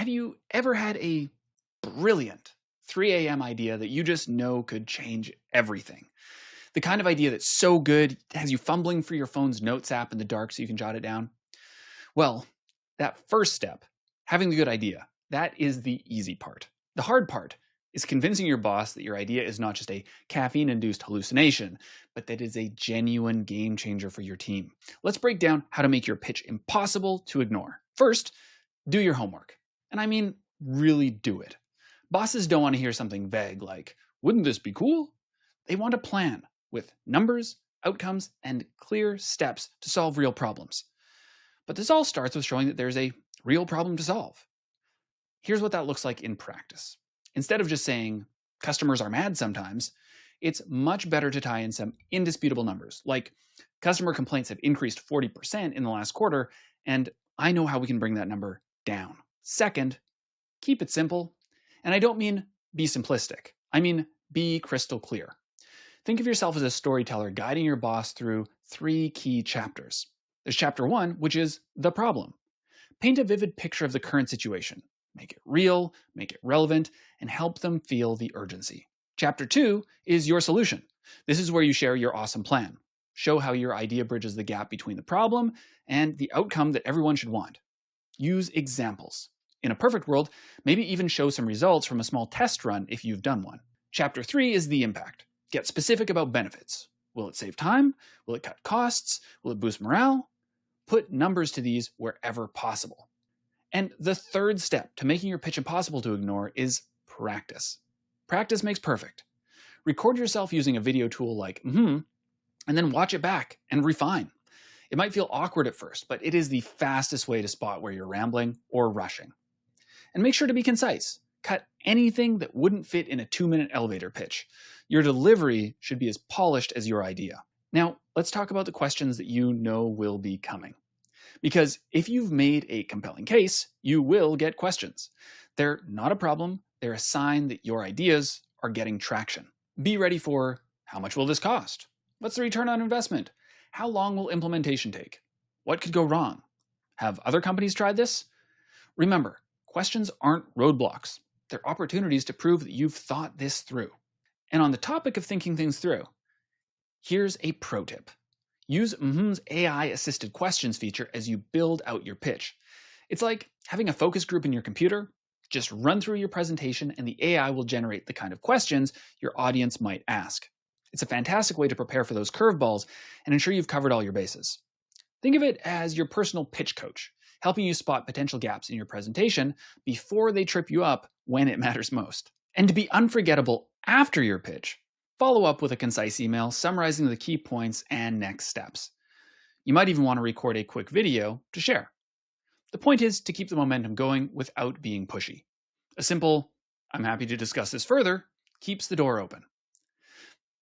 Have you ever had a brilliant 3 a.m. idea that you just know could change everything? The kind of idea that's so good, it has you fumbling for your phone's notes app in the dark so you can jot it down? Well, that first step, having the good idea, that is the easy part. The hard part is convincing your boss that your idea is not just a caffeine-induced hallucination, but that it is a genuine game changer for your team. Let's break down how to make your pitch impossible to ignore. First, do your homework. And I mean, really do it. Bosses don't want to hear something vague like, wouldn't this be cool? They want a plan with numbers, outcomes, and clear steps to solve real problems. But this all starts with showing that there's a real problem to solve. Here's what that looks like in practice. Instead of just saying, customers are mad sometimes, it's much better to tie in some indisputable numbers, like customer complaints have increased 40% in the last quarter, and I know how we can bring that number down. Second, keep it simple. And I don't mean be simplistic. I mean be crystal clear. Think of yourself as a storyteller guiding your boss through 3 key chapters. There's chapter 1, which is the problem. Paint a vivid picture of the current situation. Make it real, make it relevant, and help them feel the urgency. Chapter 2 is your solution. This is where you share your awesome plan. Show how your idea bridges the gap between the problem and the outcome that everyone should want. Use examples. In a perfect world, maybe even show some results from a small test run if you've done one. Chapter 3 is the impact. Get specific about benefits. Will it save time? Will it cut costs? Will it boost morale? Put numbers to these wherever possible. And the third step to making your pitch impossible to ignore is practice. Practice makes perfect. Record yourself using a video tool like mmhmm, and then watch it back and refine. It might feel awkward at first, but it is the fastest way to spot where you're rambling or rushing. And make sure to be concise. Cut anything that wouldn't fit in a 2-minute elevator pitch. Your delivery should be as polished as your idea. Now, let's talk about the questions that you know will be coming. Because if you've made a compelling case, you will get questions. They're not a problem, they're a sign that your ideas are getting traction. Be ready for, how much will this cost? What's the return on investment? How long will implementation take? What could go wrong? Have other companies tried this? Remember, questions aren't roadblocks. They're opportunities to prove that you've thought this through. And on the topic of thinking things through, here's a pro tip. Use mmhmm's AI-assisted questions feature as you build out your pitch. It's like having a focus group in your computer. Just run through your presentation and the AI will generate the kind of questions your audience might ask. It's a fantastic way to prepare for those curveballs and ensure you've covered all your bases. Think of it as your personal pitch coach, helping you spot potential gaps in your presentation before they trip you up when it matters most. And to be unforgettable after your pitch, follow up with a concise email summarizing the key points and next steps. You might even want to record a quick video to share. The point is to keep the momentum going without being pushy. A simple, I'm happy to discuss this further, keeps the door open.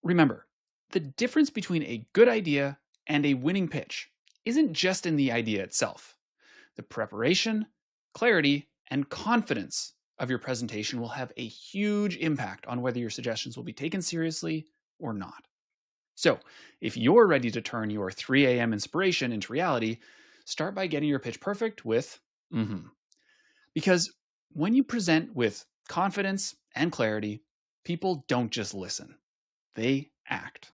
Remember, the difference between a good idea and a winning pitch isn't just in the idea itself. The preparation, clarity, and confidence of your presentation will have a huge impact on whether your suggestions will be taken seriously or not. So, if you're ready to turn your 3 a.m. inspiration into reality, start by getting your pitch perfect with mmhmm. Because when you present with confidence and clarity, people don't just listen, they act.